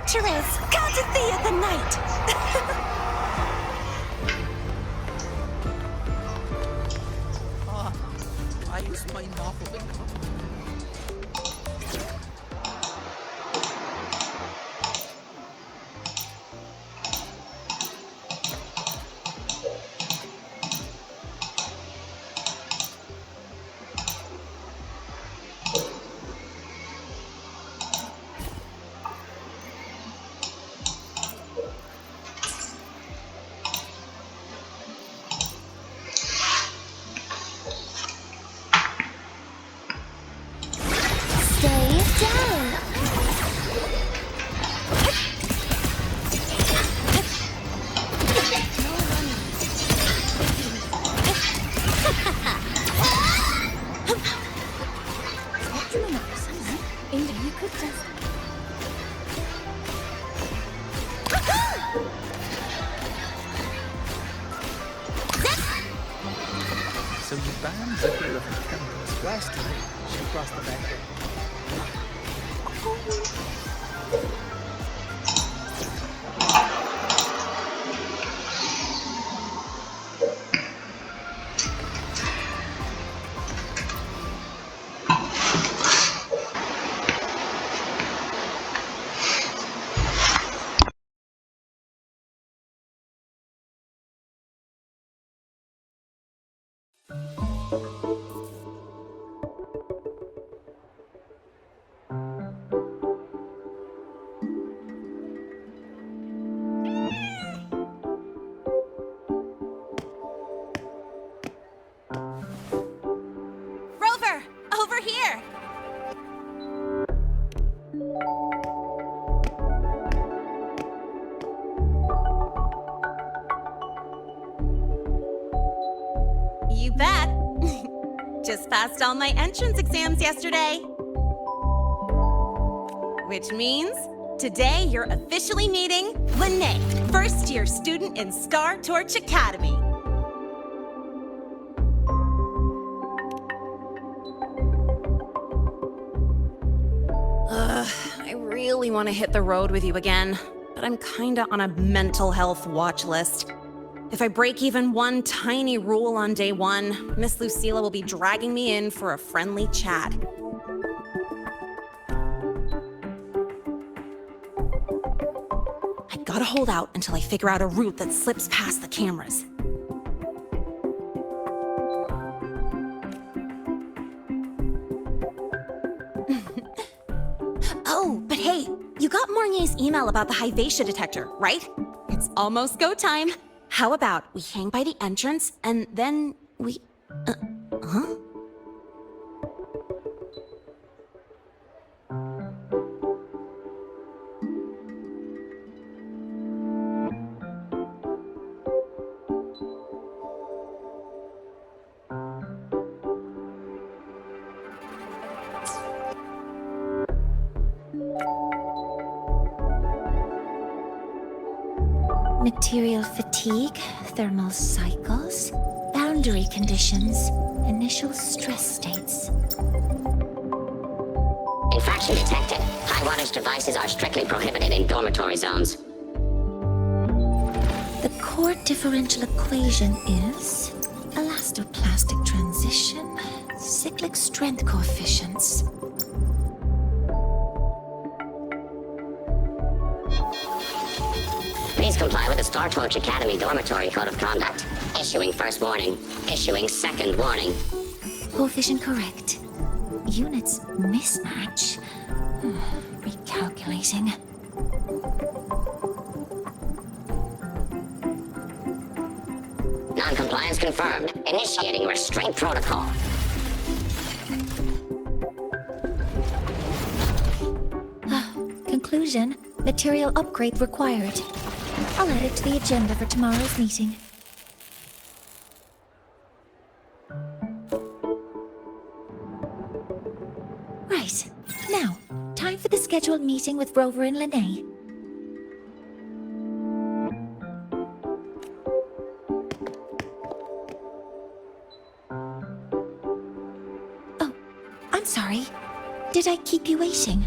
adventurers, courtesy of the night. Ayos pa yung mga kubig ko. Stay down. So you banned the hero from campus last time she crossed the back door. Rover, over here. You bet. Just passed all my entrance exams yesterday. Which means today you're officially meeting Lene, first-year student in Star Torch Academy. I really want to hit the road with you again, but I'm kinda on a mental health watch list. If I break even one tiny rule on day one, Miss Lucilla will be dragging me in for a friendly chat. I gotta hold out until I figure out a route that slips past the cameras. Oh, but hey, you got Mornier's email about the Hyvatia detector, right? It's almost go time. How about we hang by the entrance and then we... huh? Material fatigue, thermal cycles, boundary conditions, initial stress states. Infraction detected. High wattage devices are strictly prohibited in dormitory zones. The core differential equation is elastoplastic transition, cyclic strength coefficients. Please comply with the Star Torch Academy Dormitory Code of Conduct. Issuing first warning. Issuing second warning. Coefficient correct. Units mismatch. Recalculating. Non-compliance confirmed. Initiating restraint protocol. Conclusion, material upgrade required. I'll add it to the agenda for tomorrow's meeting. Right. Now, time for the scheduled meeting with Rover and Lene. Oh, I'm sorry. Did I keep you waiting?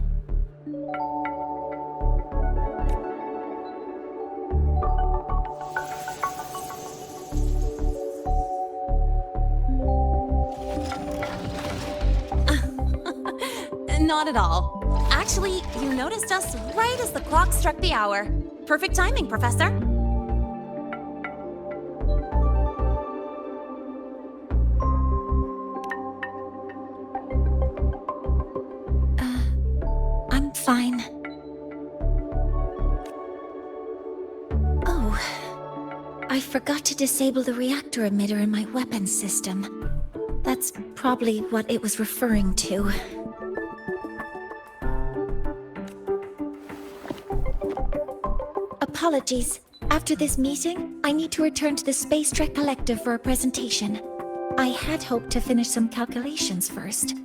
not at all. Actually, you noticed us right as the clock struck the hour. Perfect timing, Professor. I'm fine. Oh, I forgot to disable the reactor emitter in my weapons system. That's probably what it was referring to. Apologies. After this meeting, I need to return to the Space Trek Collective for a presentation. I had hoped to finish some calculations first.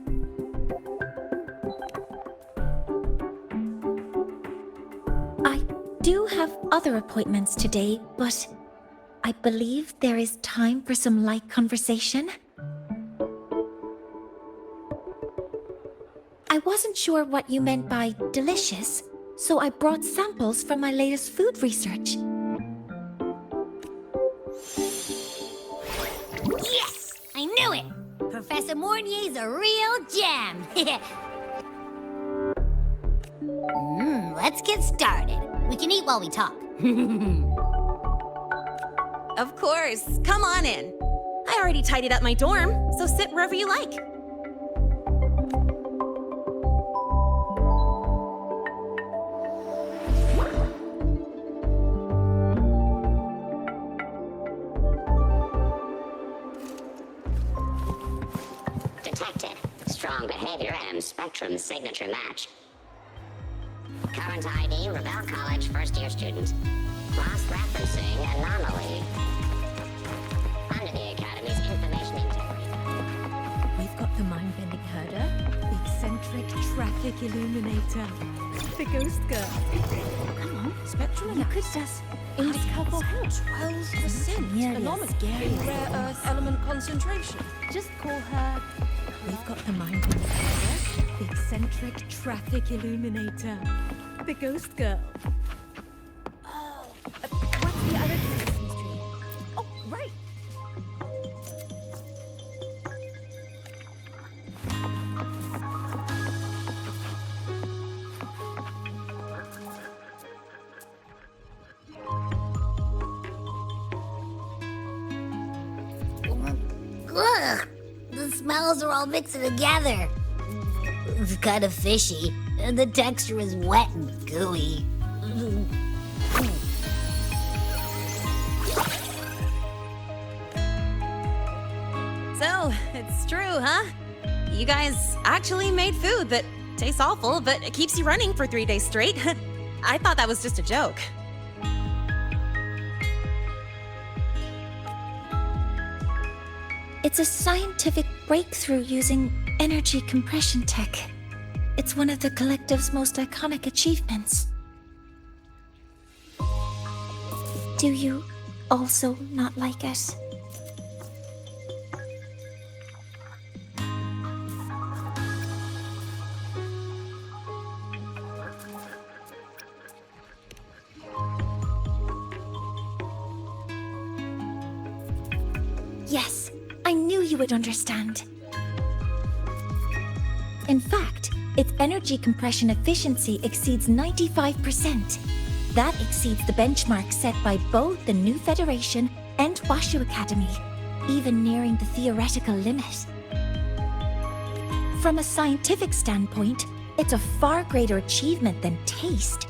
I do have other appointments today, but I believe there is time for some light conversation. I wasn't sure what you meant by delicious, so I brought samples from my latest food research. Yes! I knew it! Professor Mornier's a real gem! Let's get started. We can eat while we talk. Of course. Come on in. I already tidied up my dorm, so sit wherever you like. Detected. Strong behavior and spectrum signature match. Current ID, Rebel College first-year student. Cross-referencing anomaly. Under the Academy's information integrity. We've got the mind-bending herder, the eccentric traffic illuminator, the ghost girl. Come on, spectrum. Look at us. Couple 12% anomaly in rare earth element concentration. Just call her. We've got the mind-bending herder, the eccentric traffic illuminator, the ghost girl. What's the other Christmas tree? Oh, right. Ugh! The smells are all mixing together. It's kind of fishy, and the texture is wet and gooey. So, it's true, huh? You guys actually made food that tastes awful, but it keeps you running for 3 days straight. I thought that was just a joke. It's a scientific breakthrough using energy compression tech. It's one of the collective's most iconic achievements. Do you also not like it? Yes, I knew you would understand. In fact, its energy compression efficiency exceeds 95%. That exceeds the benchmark set by both the New Federation and Washu Academy, even nearing the theoretical limit. From a scientific standpoint, it's a far greater achievement than taste.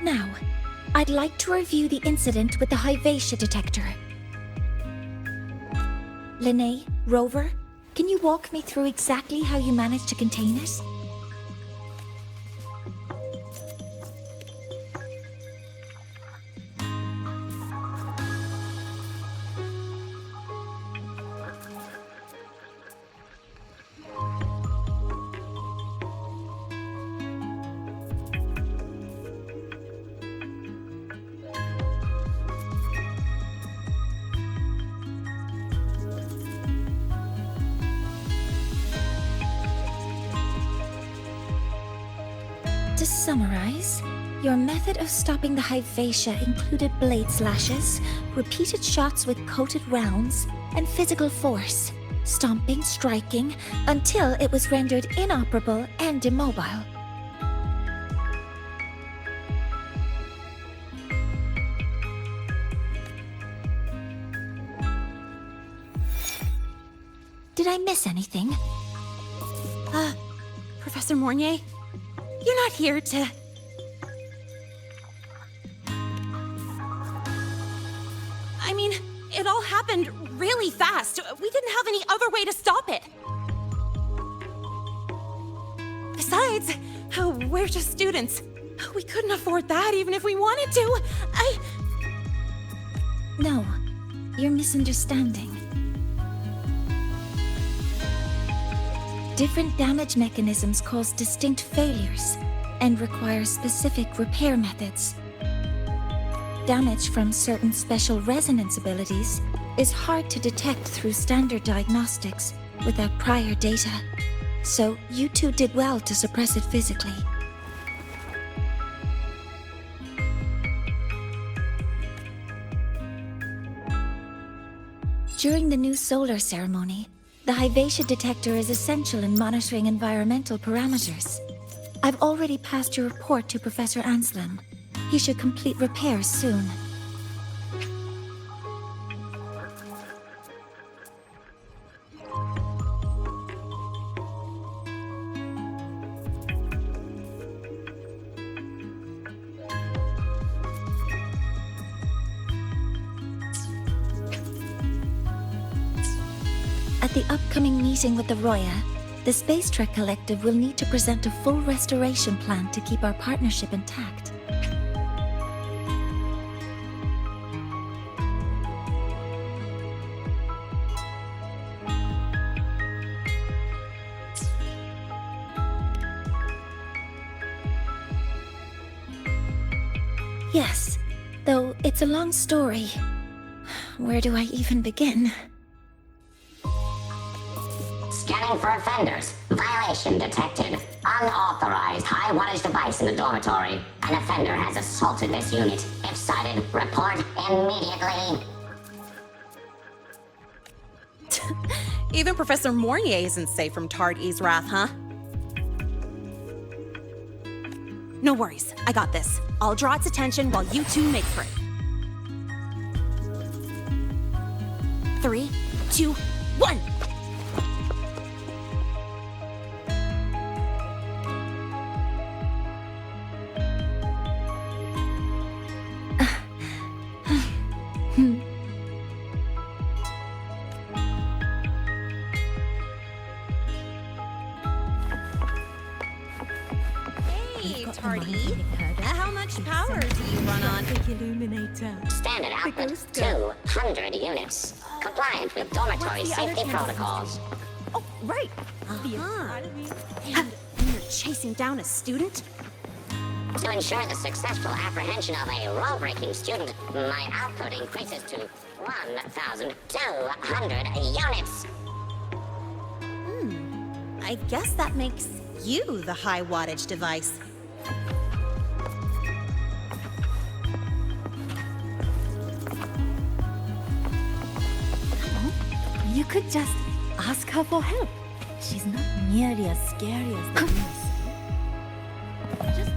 Now, I'd like to review the incident with the Hyvatia detector. Linnae, Rover, can you walk me through exactly how you managed to contain it? To summarize, your method of stopping the Hyvatia included blade slashes, repeated shots with coated rounds, and physical force, stomping, striking, until it was rendered inoperable and immobile. Did I miss anything? Professor Mornier, you're not here to... I mean, it all happened really fast. We didn't have any other way to stop it. Besides, we're just students. We couldn't afford that even if we wanted to. No, you're misunderstanding. Different damage mechanisms cause distinct failures and require specific repair methods. Damage from certain special resonance abilities is hard to detect through standard diagnostics without prior data, so you two did well to suppress it physically. During the new solar ceremony, the Hyvatia detector is essential in monitoring environmental parameters. I've already passed your report to Professor Anselm. He should complete repairs soon. At the upcoming meeting with the Roya, the Space Trek Collective will need to present a full restoration plan to keep our partnership intact. Yes, though it's a long story. Where do I even begin? Scanning for offenders. Violation detected. Unauthorized high wattage device in the dormitory. An offender has assaulted this unit. If sighted, report immediately. Even Professor Mornier isn't safe from Tard E's wrath, huh? No worries, I got this. I'll draw its attention while you two make for it. 3, 2, 1! Hey, Tardy. How much power do you run on? Illuminator. Standard output, 200 units. Compliant with dormitory safety protocols. Oh, right. And you're chasing down a student? To ensure the successful apprehension of a rule-breaking student, my output increases to 1,200 units. I guess that makes you the high wattage device. You could just ask her for help. She's not nearly as scary as the nurse. Just...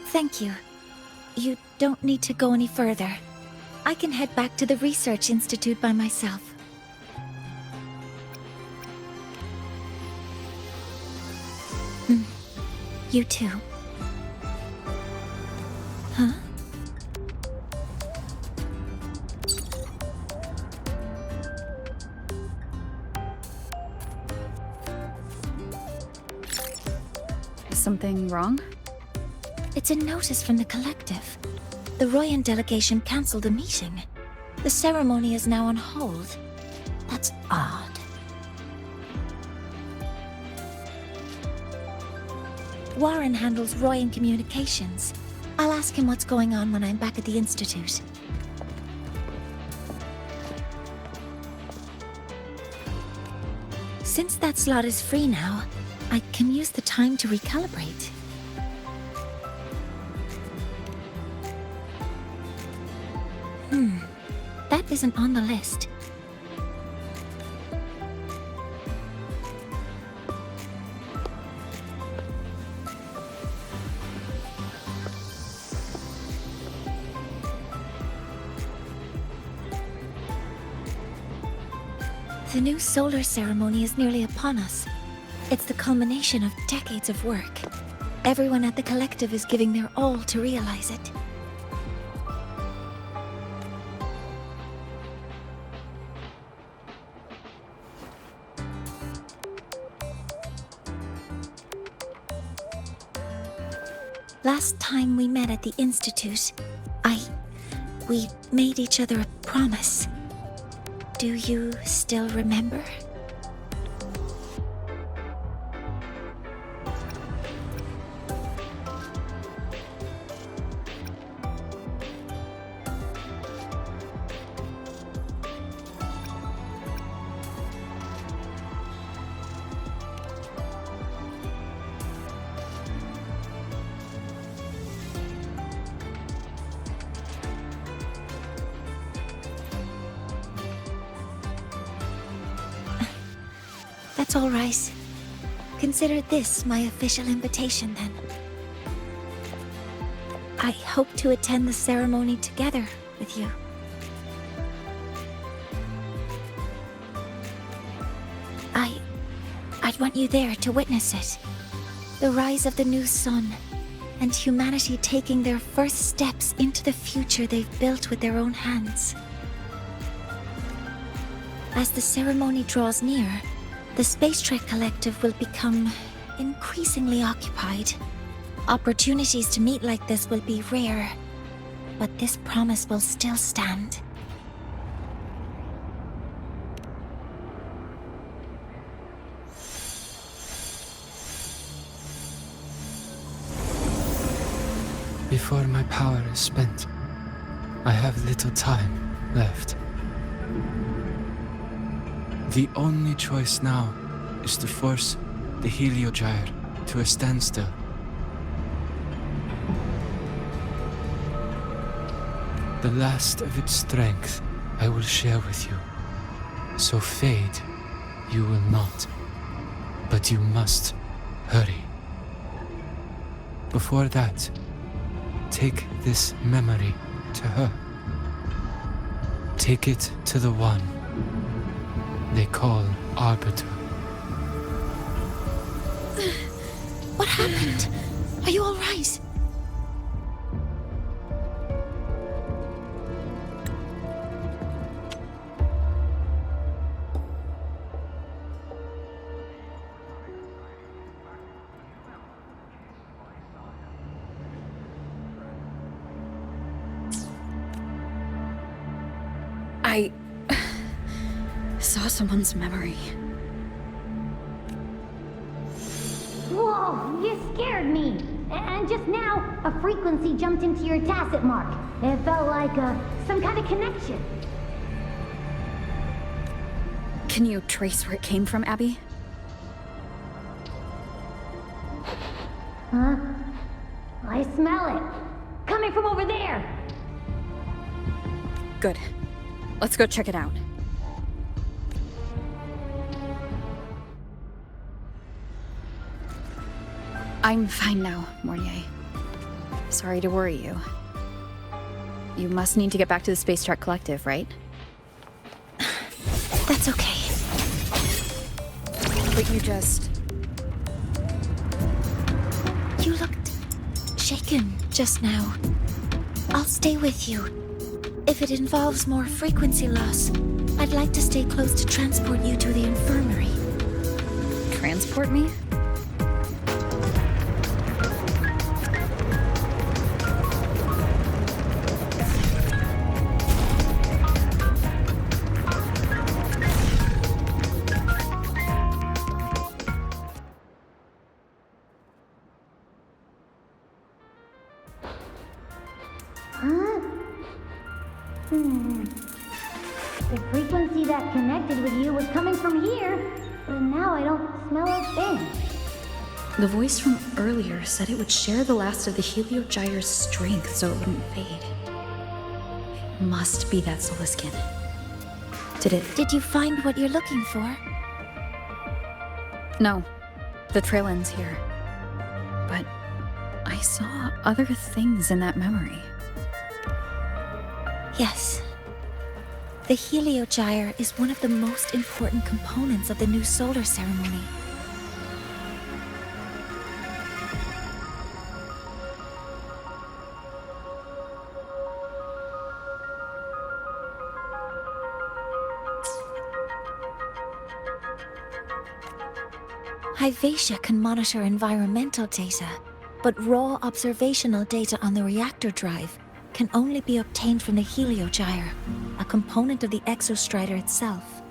Thank you. You don't need to go any further. I can head back to the Research Institute by myself. You too. Huh? Something wrong? It's a notice from the collective. The Royan delegation cancelled a meeting. The ceremony is now on hold. That's odd. Warren handles Royan communications. I'll ask him what's going on when I'm back at the Institute. Since that slot is free now, I can use the time to recalibrate. That isn't on the list. The new solar ceremony is nearly upon us. It's the culmination of decades of work. Everyone at the collective is giving their all to realize it. Last time we met at the Institute, we made each other a promise. Do you still remember? That's all right. Consider this my official invitation, then. I hope to attend the ceremony together with you. I'd want you there to witness it. The rise of the new sun, and humanity taking their first steps into the future they've built with their own hands. As the ceremony draws near, the Space Trek Collective will become increasingly occupied. Opportunities to meet like this will be rare, but this promise will still stand. Before my power is spent, I have little time left. The only choice now is to force the Heliogyre to a standstill. The last of its strength I will share with you. So fade you will not. But you must hurry. Before that, take this memory to her. Take it to the one they call Arbiter. What happened? Are you all right? I saw someone's memory. Whoa, you scared me. And just now, a frequency jumped into your tacit mark. It felt like some kind of connection. Can you trace where it came from, Abby? Huh? I smell it. Coming from over there. Good. Let's go check it out. I'm fine now, Mornier. Sorry to worry you. You must need to get back to the Space Trek Collective, right? That's okay. But you just... You looked shaken just now. I'll stay with you. If it involves more frequency loss, I'd like to stay close to transport you to the infirmary. Transport me? The frequency that connected with you was coming from here, but now I don't smell a thing. The voice from earlier said it would share the last of the Heliogyre's strength so it wouldn't fade. It must be that solar skin. Did you find what you're looking for? No. The trail ends here. But I saw other things in that memory. Yes. The Heliogyre is one of the most important components of the new solar ceremony. Hyvatia can monitor environmental data, but raw observational data on the reactor drive can only be obtained from the Heliogyre, a component of the exostrider itself.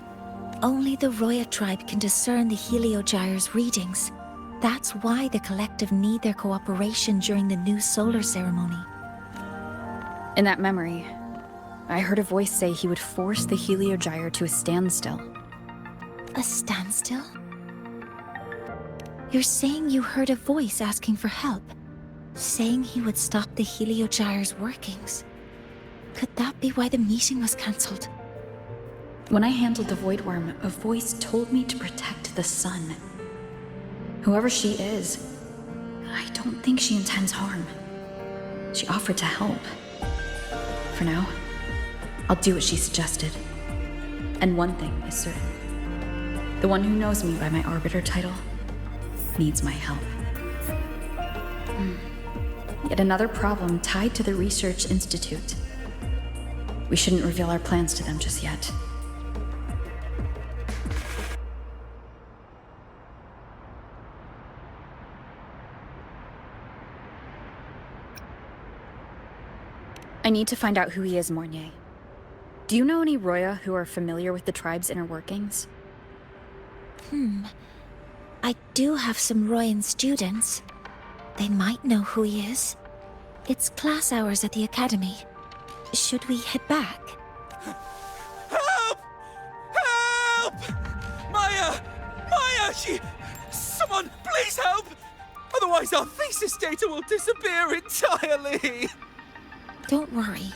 Only the Roya tribe can discern the Heliogyre's readings. That's why the collective need their cooperation during the new solar ceremony. In that memory, I heard a voice say he would force the Heliogyre to a standstill. A standstill? You're saying you heard a voice asking for help? Saying he would stop the Heliogyre's workings? Could that be why the meeting was cancelled? When I handled the Void Worm, a voice told me to protect the sun. Whoever she is, I don't think she intends harm. She offered to help. For now, I'll do what she suggested. And one thing is certain. The one who knows me by my Arbiter title needs my help. Yet another problem tied to the Research Institute. We shouldn't reveal our plans to them just yet. I need to find out who he is, Mornier. Do you know any Roya who are familiar with the tribe's inner workings? I do have some Royan students. They might know who he is. It's class hours at the academy. Should we head back? Help! Help! Maya! Maya! Someone, please help! Otherwise our thesis data will disappear entirely! Don't worry.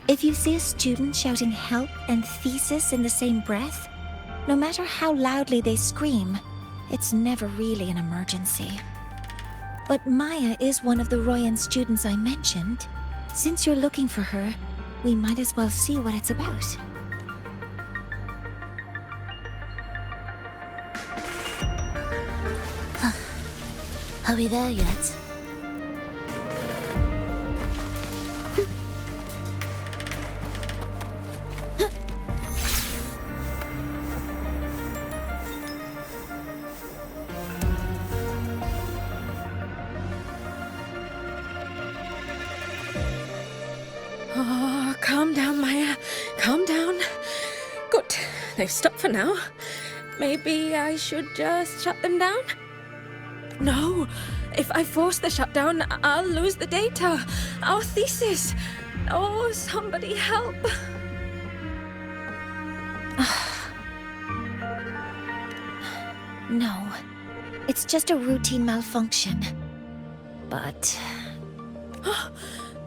If you see a student shouting help and thesis in the same breath, no matter how loudly they scream, it's never really an emergency. But Maya is one of the Royan students I mentioned. Since you're looking for her, we might as well see what it's about. Are we there yet? Oh, calm down, Maya. Calm down. Good. They've stopped for now. Maybe I should just shut them down? No. If I force the shutdown, I'll lose the data. Our thesis. Oh, somebody help. No. It's just a routine malfunction. But...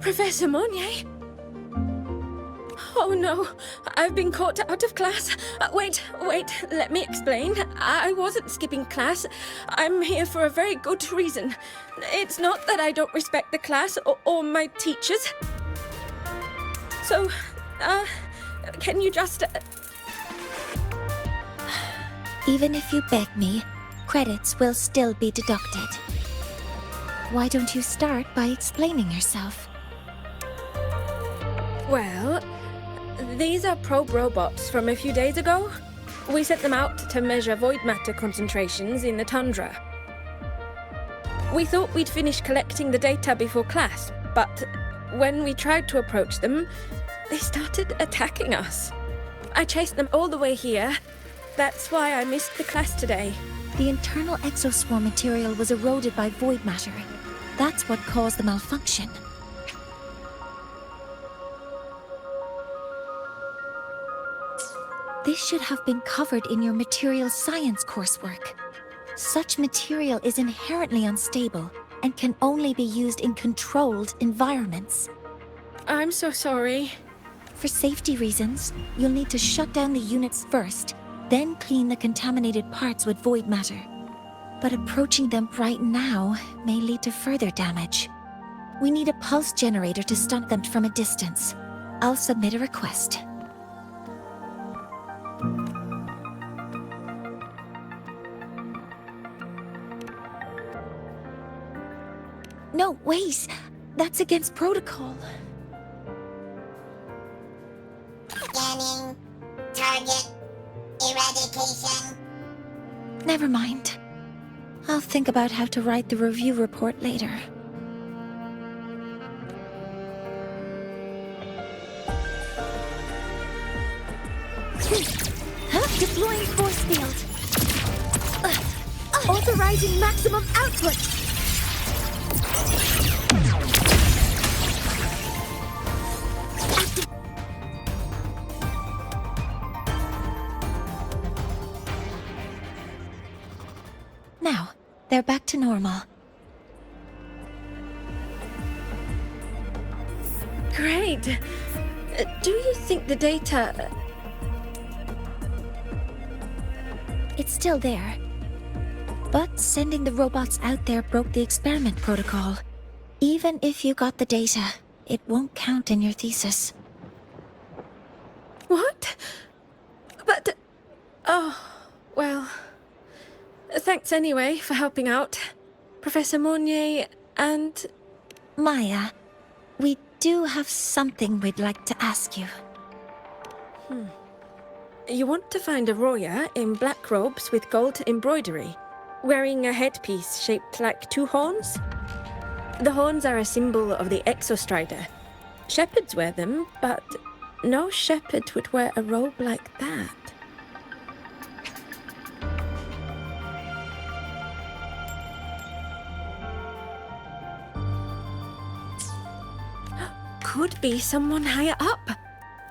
Professor Monnier? Oh no, I've been caught out of class. Wait, let me explain. I wasn't skipping class. I'm here for a very good reason. It's not that I don't respect the class or my teachers. So, can you just... Even if you beg me, credits will still be deducted. Why don't you start by explaining yourself? Well, these are probe robots from a few days ago. We sent them out to measure void matter concentrations in the tundra. We thought we'd finish collecting the data before class, but when we tried to approach them, they started attacking us. I chased them all the way here. That's why I missed the class today. The internal exoswarm material was eroded by void matter. That's what caused the malfunction. This should have been covered in your material science coursework. Such material is inherently unstable and can only be used in controlled environments. I'm so sorry. For safety reasons, you'll need to shut down the units first, then clean the contaminated parts with void matter. But approaching them right now may lead to further damage. We need a pulse generator to stun them from a distance. I'll submit a request. No, wait! That's against protocol. Scanning. Target. Eradication. Never mind. I'll think about how to write the review report later. Deploying force field. Authorizing maximum output. Now, they're back to normal. Great. Do you think the data... It's still there. But sending the robots out there broke the experiment protocol. Even if you got the data, it won't count in your thesis. What? But... Oh, well... Thanks anyway for helping out, Professor Mournier and... Maya, we do have something we'd like to ask you. You want to find a Roya in black robes with gold embroidery, wearing a headpiece shaped like two horns? The horns are a symbol of the Exostrider. Shepherds wear them, but no shepherd would wear a robe like that. Could be someone higher up,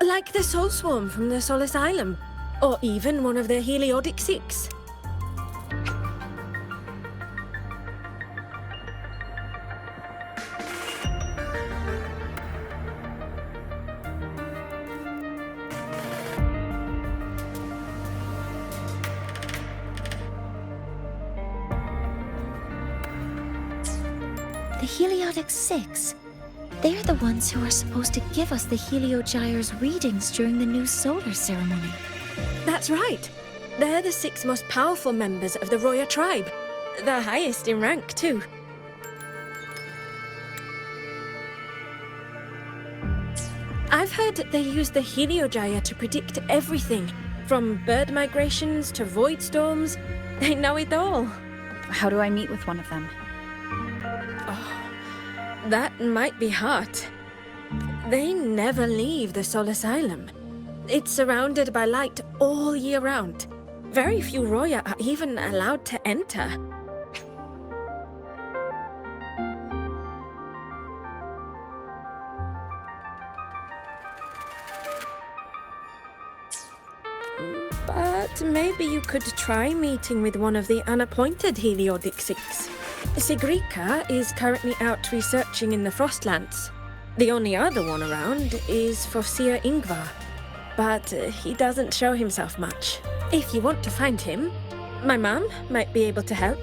like the Soul Swarm from the Soul Asylum, or even one of the Heliodic Six. The Heliodic Six? They're the ones who are supposed to give us the Heliogyre's readings during the new solar ceremony. That's right. They're the 6 most powerful members of the Roya tribe. The highest in rank, too. I've heard they use the Heliogyre to predict everything, from bird migrations to void storms. They know it all. How do I meet with one of them? That might be hard. They never leave the Soul Asylum. It's surrounded by light all year round. Very few Roya are even allowed to enter. But maybe you could try meeting with one of the unappointed Heliodic Six. Sigrika is currently out researching in the Frostlands. The only other one around is Fosia Ingvar, but he doesn't show himself much. If you want to find him, my mum might be able to help.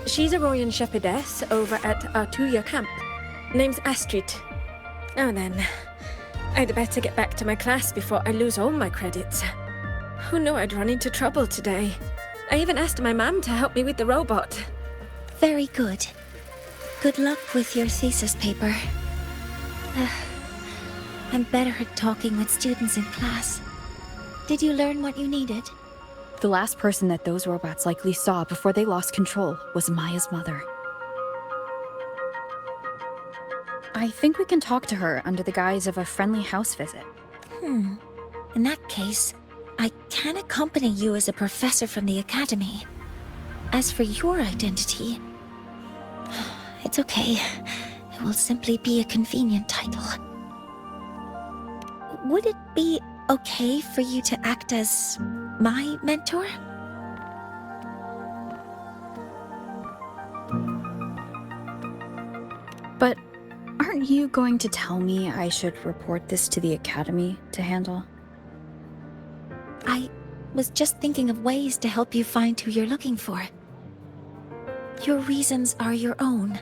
She's a Royan shepherdess over at Artuya camp. Name's Astrid. Oh then, I'd better get back to my class before I lose all my credits. Who knew I'd run into trouble today? I even asked my mum to help me with the robot. Very good. Good luck with your thesis paper. I'm better at talking with students in class. Did you learn what you needed? The last person that those robots likely saw before they lost control was Maya's mother. I think we can talk to her under the guise of a friendly house visit. In that case, I can accompany you as a professor from the academy. As for your identity, it's okay. It will simply be a convenient title. Would it be okay for you to act as my mentor? But aren't you going to tell me I should report this to the Academy to handle? I was just thinking of ways to help you find who you're looking for. Your reasons are your own.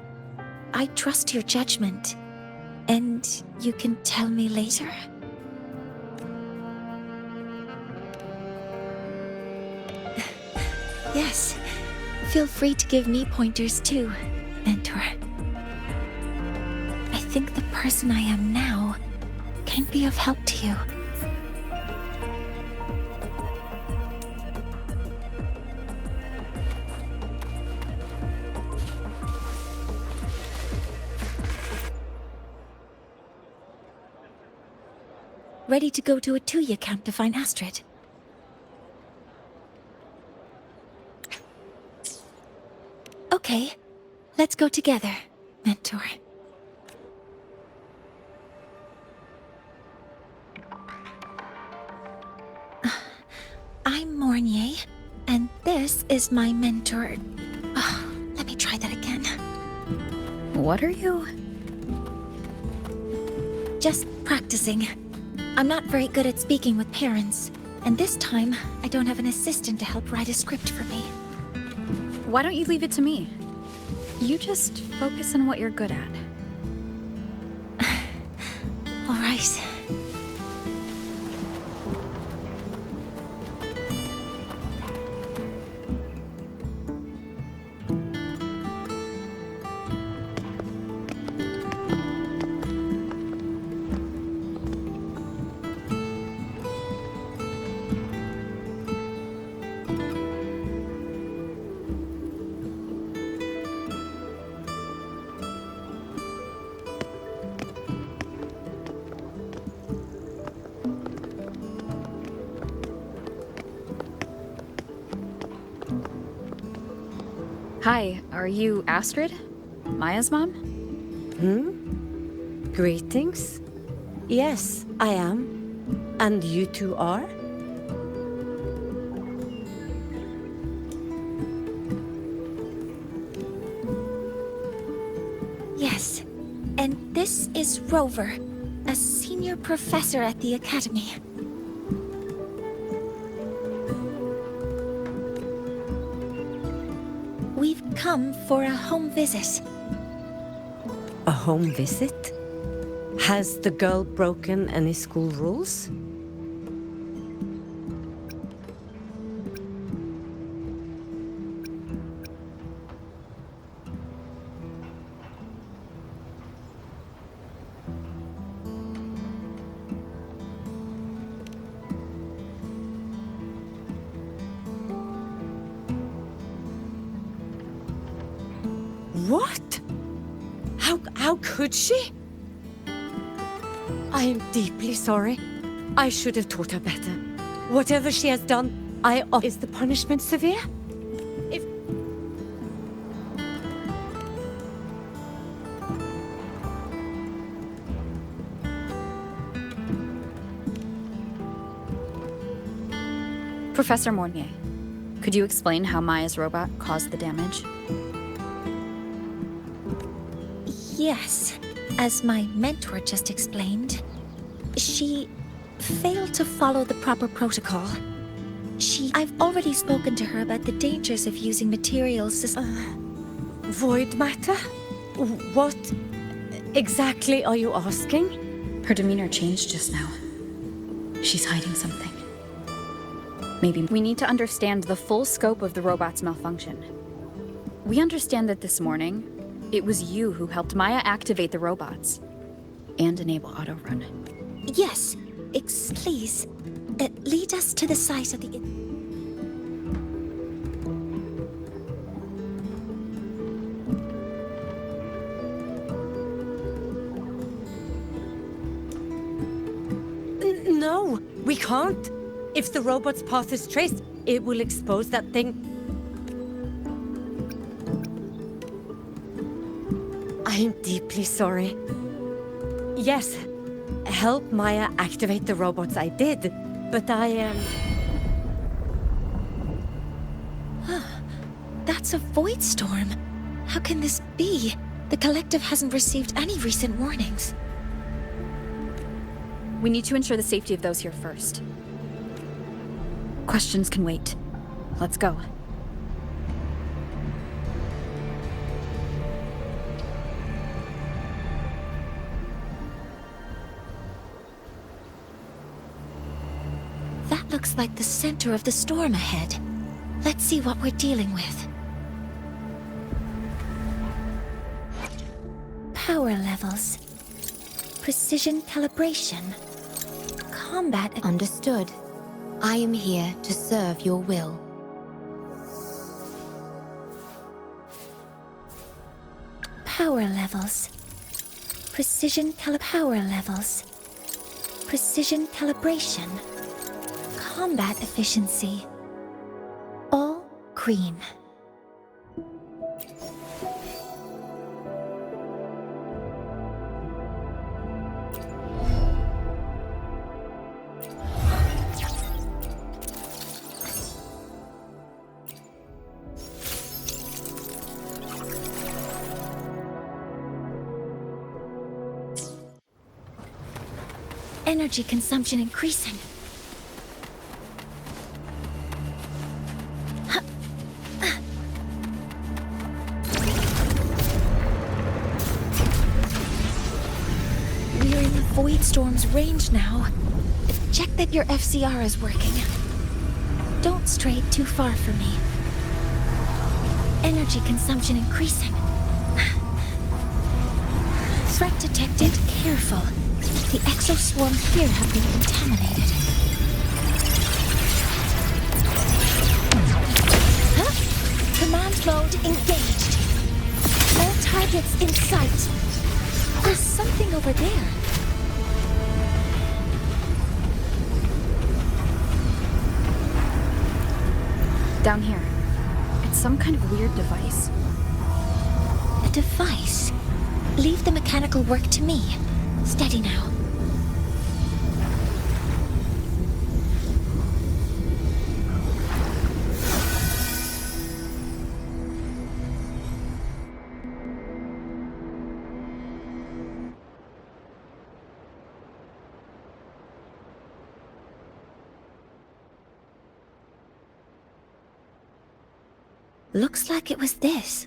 I trust your judgment. And you can tell me later? Yes. Feel free to give me pointers too, Mentor. I think the person I am now can be of help to you. Ready to go to a Tuya camp to find Astrid? Okay, let's go together, Mentor. I'm Mornier, and this is my mentor. Let me try that again. What are you? Just practicing. I'm not very good at speaking with parents, and this time I don't have an assistant to help write a script for me. Why don't you leave it to me? You just focus on what you're good at. All right. Hi, are you Astrid? Maya's mom? Greetings. Yes, I am. And you two are? Yes. And this is Rover, a senior professor at the Academy. We've come for a home visit. A home visit? Has the girl broken any school rules? What? How could she? I am deeply sorry. I should have taught her better. Whatever she has done, is the punishment severe? If... Professor Mornier, could you explain how Maya's robot caused the damage? Yes, as my mentor just explained, she failed to follow the proper protocol. I've already spoken to her about the dangers of using materials. Void matter? What exactly are you asking? Her demeanor changed just now. She's hiding something. Maybe we need to understand the full scope of the robot's malfunction. We understand that this morning, it was you who helped Maya activate the robots and enable auto-run. Yes, please, lead us to the site of the... No, we can't. If the robot's path is traced, it will expose that thing. I am deeply sorry. Yes, help Maya activate the robots, I did. But I, That's a void storm. How can this be? The collective hasn't received any recent warnings. We need to ensure the safety of those here first. Questions can wait. Let's go. That looks like the center of the storm ahead. Let's see what we're dealing with. Power levels. Precision calibration. Combat. Understood. I am here to serve your will. Power levels. Precision power levels. Precision calibration. Combat efficiency. All green. Energy consumption increasing. We're in the Void Storm's range now. Check that your FCR is working. Don't stray too far from me. Energy consumption increasing. Threat detected. Careful. The exoswarms here have been contaminated. Huh? Command mode engaged. All targets in sight. There's something over there. Down here. It's some kind of weird device. A device? Leave the mechanical work to me. Steady now. Looks like it was this.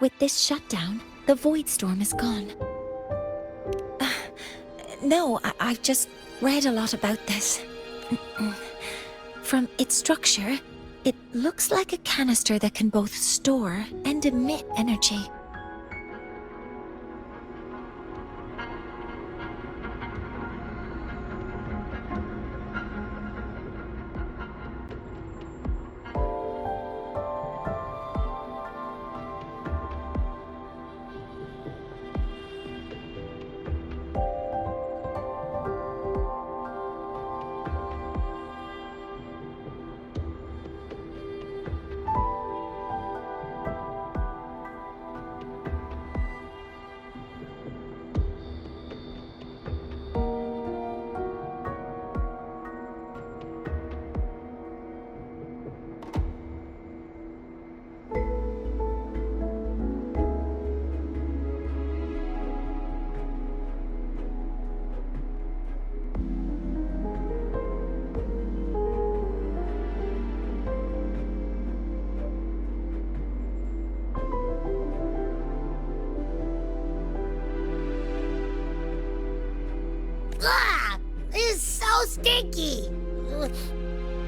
With this shutdown, the Void Storm is gone. No, I've just read a lot about this. From its structure, it looks like a canister that can both store and emit energy. Ugh! This is so stinky! Ugh.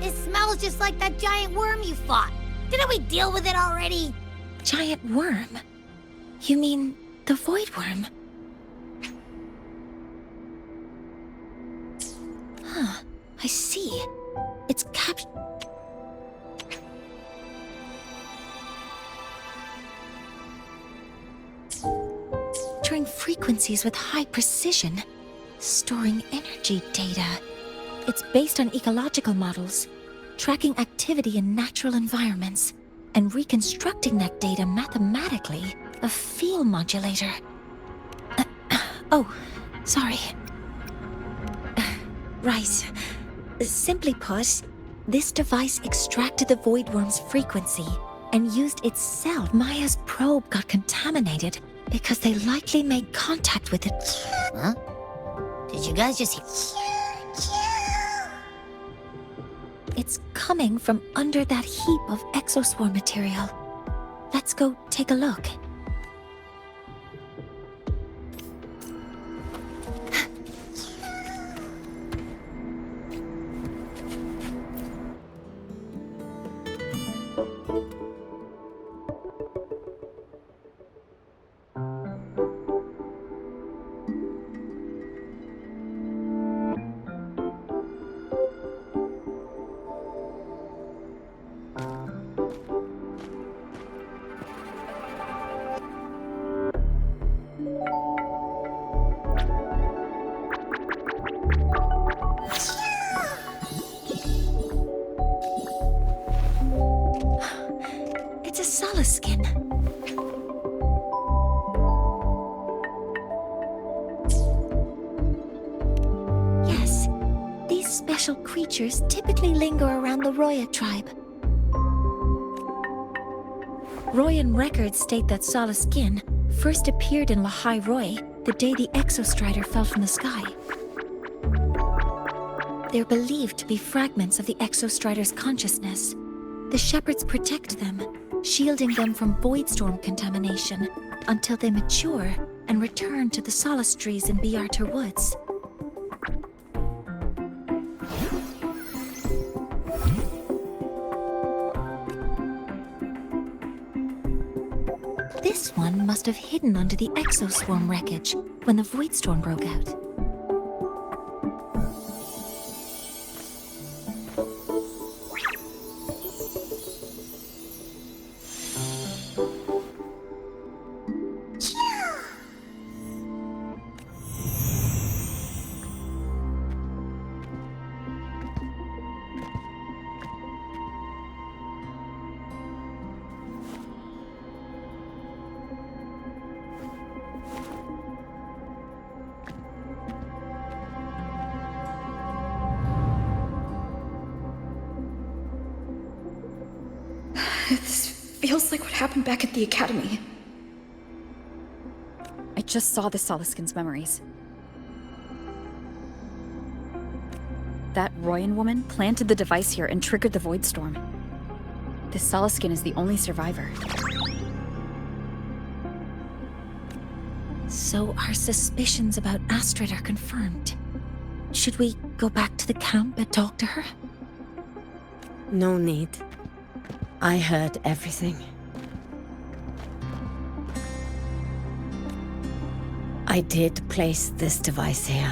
It smells just like that giant worm you fought. Didn't we deal with it already? Giant worm? You mean the Void Worm? Huh, I see. It's capturing frequencies with high precision, storing energy data. It's based on ecological models, tracking activity in natural environments. and reconstructing that data mathematically, a field modulator. Oh, sorry. Right. Simply put, this device extracted the Voidworm's frequency and used itself. Maya's probe got contaminated because they likely made contact with it. Huh? Did you guys just hear? It's coming from under that heap of exoswarm material. Let's go take a look. It's a Solace skin. Yes, these special creatures typically linger around the Roya tribe. Royan records state that Solace skin first appeared in Lahai Roy the day the Exostrider fell from the sky. They're believed to be fragments of the Exostrider's consciousness. The shepherds protect them, shielding them from Voidstorm contamination until they mature and return to the Solace trees in Biarter Woods. This one must have hidden under the exoswarm wreckage when the Voidstorm broke out. This feels like what happened back at the academy. I just saw the Solaskin's memories. That Royan woman planted the device here and triggered the Voidstorm. This Solaskin is the only survivor. So our suspicions about Astrid are confirmed. Should we go back to the camp and talk to her? No need. I heard everything. I did place this device here.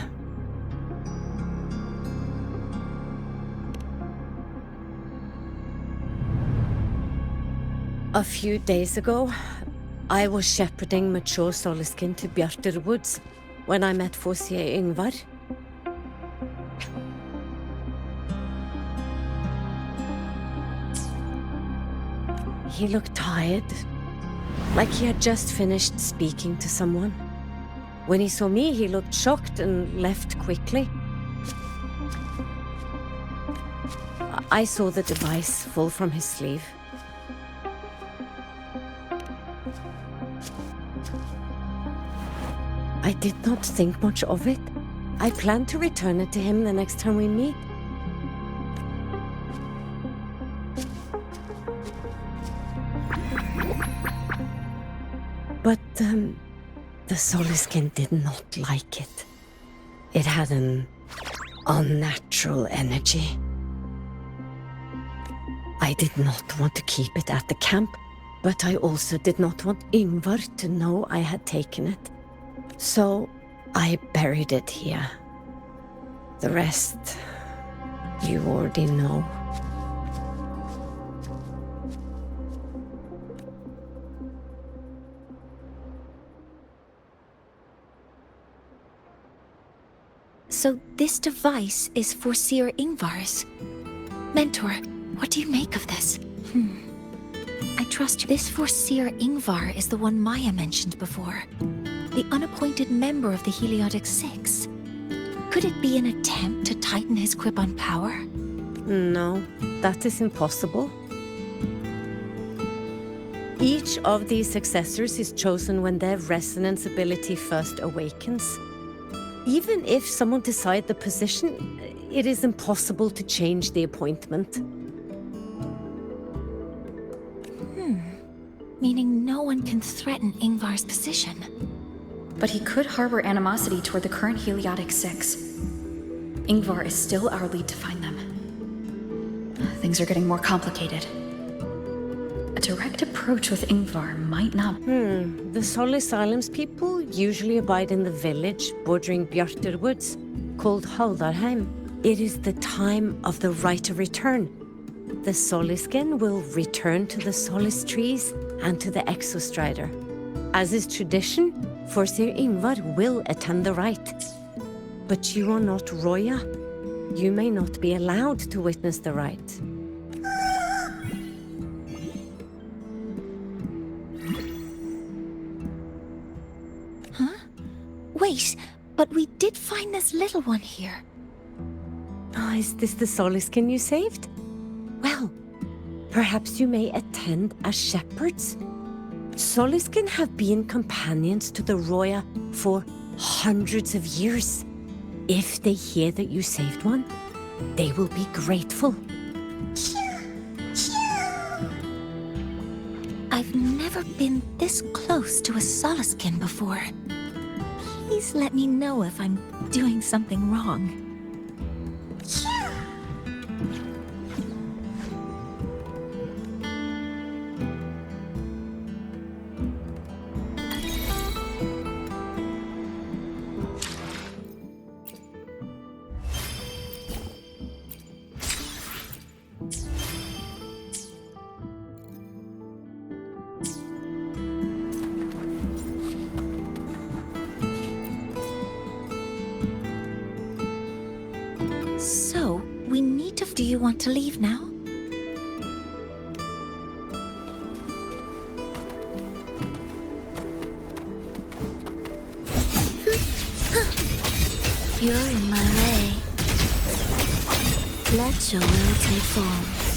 A few days ago, I was shepherding mature Solaskin to Bjarter Woods when I met Fossier Yngvar. He looked tired, like he had just finished speaking to someone. When he saw me, he looked shocked and left quickly. I saw the device fall from his sleeve. I did not think much of it. I plan to return it to him the next time we meet. But, the Solaskin did not like it. It had an unnatural energy. I did not want to keep it at the camp, but I also did not want Yngvar to know I had taken it. So, I buried it here. The rest, you already know. So this device is for Seer Yngvar's. Mentor, what do you make of this? I trust you. This Foreseer Ingvar is the one Maya mentioned before. The unappointed member of the Heliotic Six. Could it be an attempt to tighten his grip on power? No, that is impossible. Each of these successors is chosen when their resonance ability first awakens. Even if someone decides the position, it is impossible to change the appointment. Meaning no one can threaten Ingvar's position. But he could harbor animosity toward the current Heliotic Six. Ingvar is still our lead to find them. Things are getting more complicated. A direct approach with Ingvar might not... The Solis Islands people usually abide in the village bordering Bjartur Woods, called Haldarheim. It is the time of the right of return. The Solisken will return to the Solis trees and to the Exostrider. As is tradition, Foreseer Ingvar will attend the rite. But you are not Roya. You may not be allowed to witness the rite. Wait, but we did find this little one here. Oh, is this the Solisken you saved? Well, perhaps you may attend as shepherds. Solisken have been companions to the Roya for hundreds of years. If they hear that you saved one, they will be grateful. I've never been this close to a Solisken before. Please let me know if I'm doing something wrong. So, we need to... Do you want to leave now? You're in my way. Let your will take form.